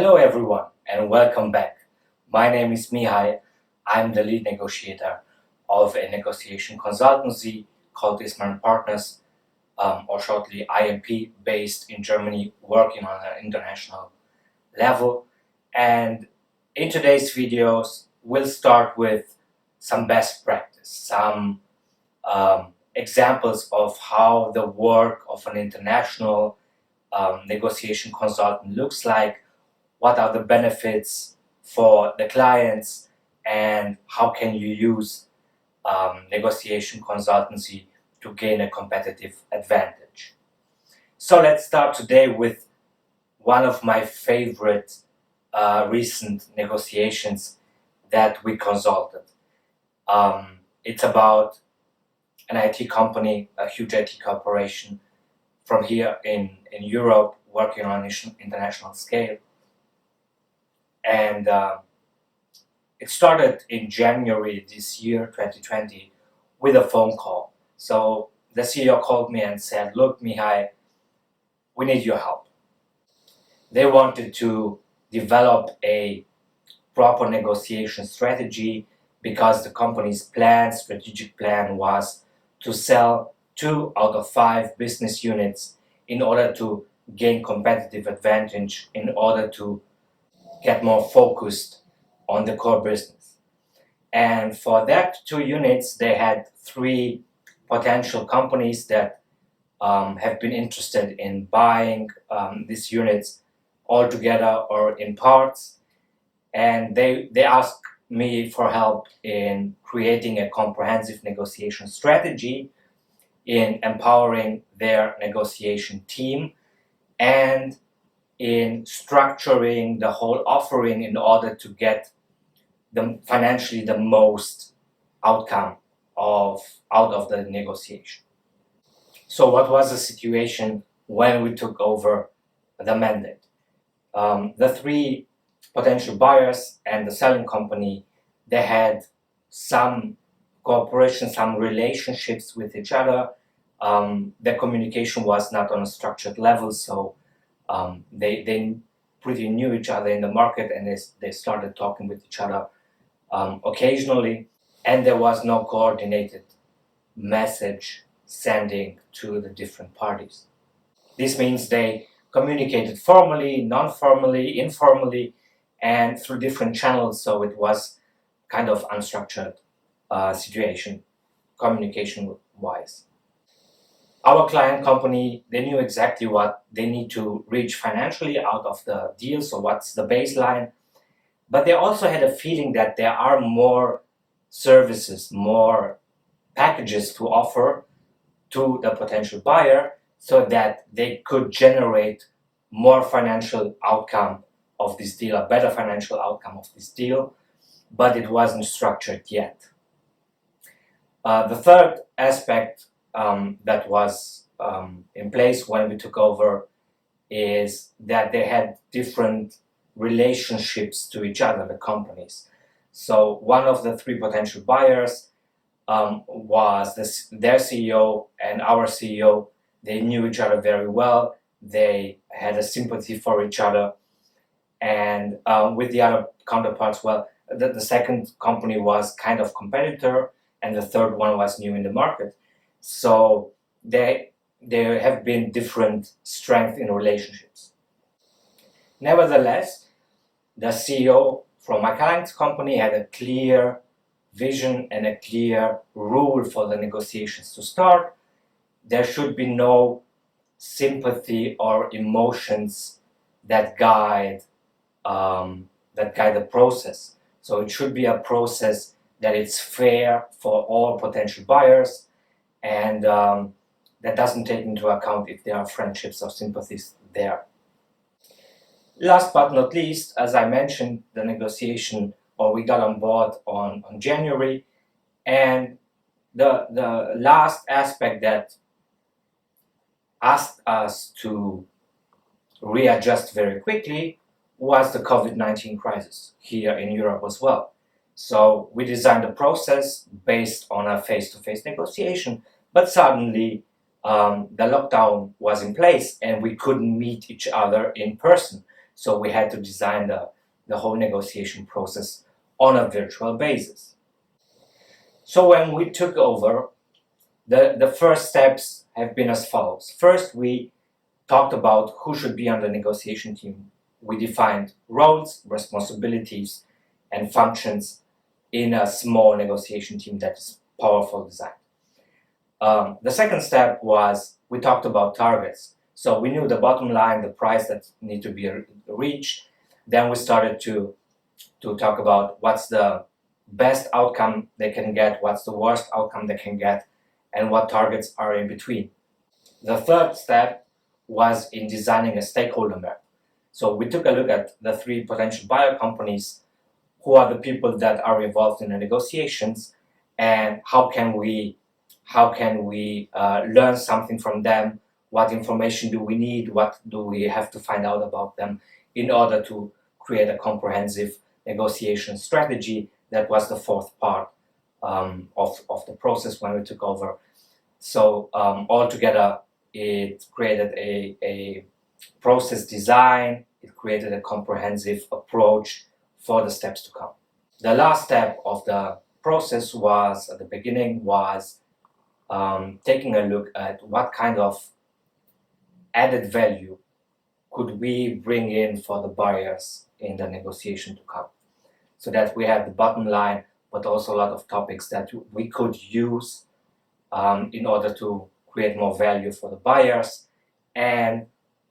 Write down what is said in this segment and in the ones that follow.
Hello everyone and welcome back. My name is Mihai. I'm the lead negotiator of a negotiation consultancy called Isman Partners, or shortly IMP, based in Germany, working on an international level. And in today's videos, we'll start with some best practice, some examples of how the work of an international negotiation consultant looks like, what are the benefits for the clients, and how can you use negotiation consultancy to gain a competitive advantage. So let's start today with one of my favorite recent negotiations that we consulted. It's about an IT company, a huge IT corporation from here in Europe, working on an international scale. And it started in January this year, 2020, with a phone call. So the CEO called me and said, "Look, Mihai, we need your help." They wanted to develop a proper negotiation strategy because the company's strategic plan was to sell 2 out of 5 business units in order to gain competitive advantage, in order to get more focused on the core business. And for that 2 units, they had 3 potential companies that have been interested in buying these units all together or in parts. And they asked me for help in creating a comprehensive negotiation strategy, in empowering their negotiation team, and in structuring the whole offering in order to get financially the most outcome out of the negotiation. So what was the situation when we took over the mandate? The 3 potential buyers and the selling company, they had some cooperation, some relationships with each other. Their communication was not on a structured level, so they pretty knew each other in the market, and they started talking with each other occasionally, and there was no coordinated message sending to the different parties. This means they communicated formally, non-formally, informally, and through different channels, so it was kind of unstructured situation communication-wise. Our client company, they knew exactly what they need to reach financially out of the deal, so what's the baseline. But they also had a feeling that there are more services, more packages to offer to the potential buyer so that they could generate more financial outcome of this deal, a better financial outcome of this deal, but it wasn't structured yet. The third aspect that was in place when we took over is that they had different relationships to each other, the companies. So one of the 3 potential buyers was their CEO and our CEO. They knew each other very well. They had a sympathy for each other. And with the other counterparts, well, the second company was kind of competitor, and the third one was new in the market. So there have been different strength in relationships. Nevertheless, the CEO from my client's company had a clear vision and a clear rule for the negotiations to start. There should be no sympathy or emotions that guide the process. So it should be a process that is fair for all potential buyers, and that doesn't take into account if there are friendships or sympathies there. Last but not least, as I mentioned, the negotiation, or we got on board on January, and the last aspect that asked us to readjust very quickly was the COVID-19 crisis here in Europe as well. So we designed a process based on a face-to-face negotiation, but suddenly the lockdown was in place and we couldn't meet each other in person. So we had to design the whole negotiation process on a virtual basis. So when we took over, the first steps have been as follows. First, we talked about who should be on the negotiation team. We defined roles, responsibilities, and functions in a small negotiation team that is powerful design. The second step was we talked about targets. So we knew the bottom line, the price that need to be reached. Then we started to talk about what's the best outcome they can get, what's the worst outcome they can get, and what targets are in between. The third step was in designing a stakeholder map. So we took a look at the three potential buyer companies, who are the people that are involved in the negotiations, and how can we learn something from them, what information do we need, what do we have to find out about them in order to create a comprehensive negotiation strategy. That was the fourth part of the process when we took over. So altogether, it created a process design, it created a comprehensive approach for the steps to come. The last step of the process was, at the beginning, was taking a look at what kind of added value could we bring in for the buyers in the negotiation to come, so that we have the bottom line, but also a lot of topics that we could use in order to create more value for the buyers. And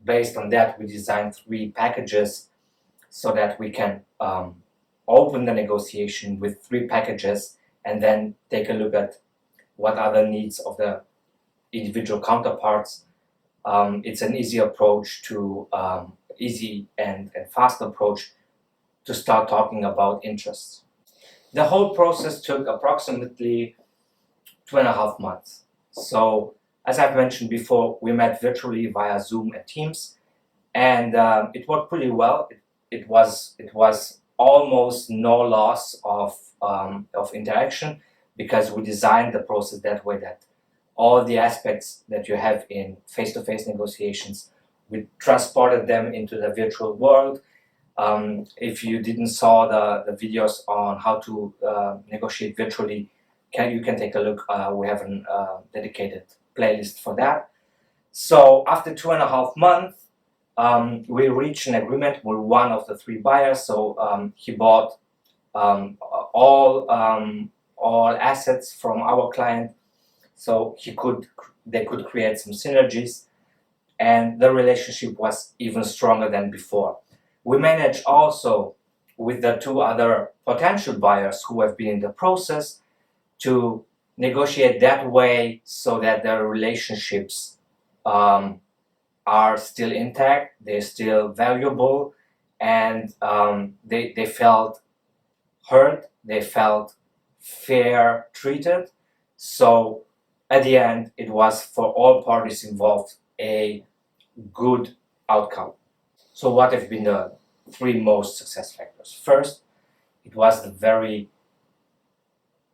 based on that, we designed 3 packages so that we can open the negotiation with 3 packages and then take a look at what are the needs of the individual counterparts. It's an easy approach to easy and fast approach to start talking about interests. The whole process took approximately 2.5 months. So, as I've mentioned before, we met virtually via Zoom and Teams, and it worked pretty well. It was almost no loss of interaction, because we designed the process that way that all the aspects that you have in face-to-face negotiations, we transported them into the virtual world. If you didn't saw the videos on how to negotiate virtually, you can take a look. We have a dedicated playlist for that. So after 2.5 months, we reached an agreement with one of the 3 buyers. So he bought all assets from our client, so they could create some synergies, and the relationship was even stronger than before. We managed also with the 2 other potential buyers who have been in the process to negotiate that way so that their relationships are still intact, they're still valuable, and they felt heard, they felt fair treated. So at the end, it was for all parties involved a good outcome. So what have been the 3 most success factors? First, it was the very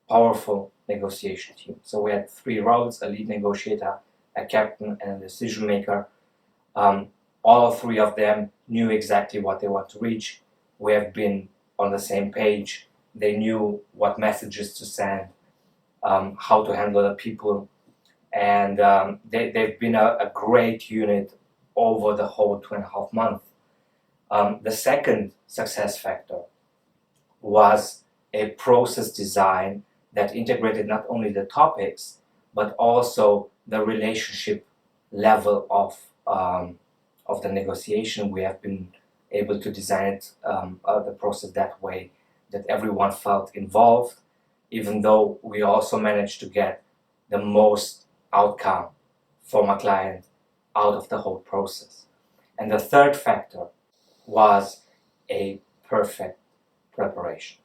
powerful negotiation team. So we had 3 roles: a lead negotiator, a captain, and a decision maker. All 3 of them knew exactly what they want to reach. We have been on the same page. They knew what messages to send, how to handle the people, and they've been a great unit over the whole 2.5 months. The second success factor was a process design that integrated not only the topics, but also the relationship level of the negotiation. We have been able to design it, the process that way that everyone felt involved, even though we also managed to get the most outcome for my client out of the whole process. And the third factor was a perfect preparation.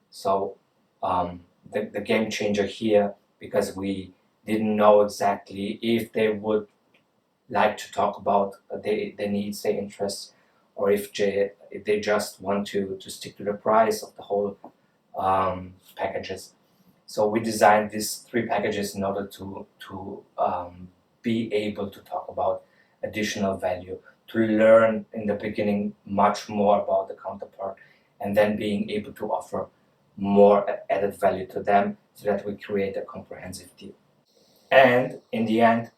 So the game changer here, because we didn't know exactly if they would like to talk about their needs, their interests, or if they just want to stick to the price of the whole packages. So we designed these 3 packages in order to be able to talk about additional value to learn in the beginning much more about the counterpart, and then being able to offer more added value to them so that we create a comprehensive deal. And in the end,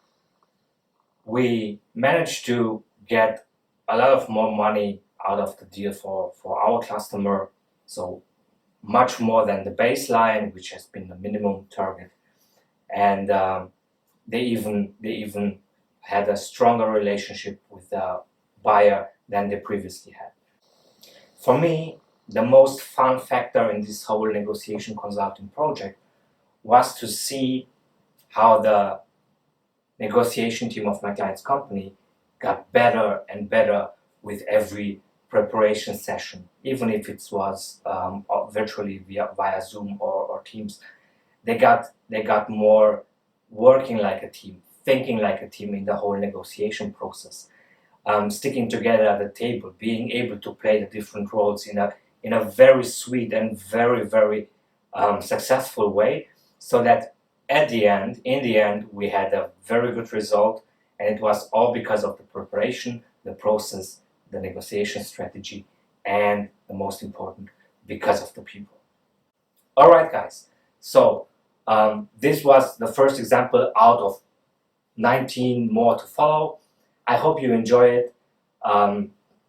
we managed to get a lot of more money out of the deal for our customer, so much more than the baseline, which has been the minimum target. And they even had a stronger relationship with the buyer than they previously had. For me, the most fun factor in this whole negotiation consulting project was to see how the negotiation team of my client's company got better and better with every preparation session, even if it was virtually via Zoom or Teams. They got more working like a team, thinking like a team in the whole negotiation process, sticking together at the table, being able to play the different roles in a very sweet and very successful way, so that in the end, we had a very good result, and it was all because of the preparation, the process, the negotiation strategy, and the most important, because of the people. All right, guys. So this was the first example out of 19 more to follow. I hope you enjoy it.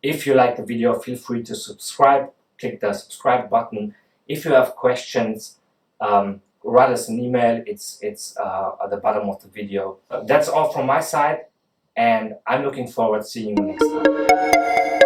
If you like the video, feel free to subscribe. Click the subscribe button. If you have questions, write us an email. It's at the bottom of the video. That's all from my side, and I'm looking forward to seeing you next time.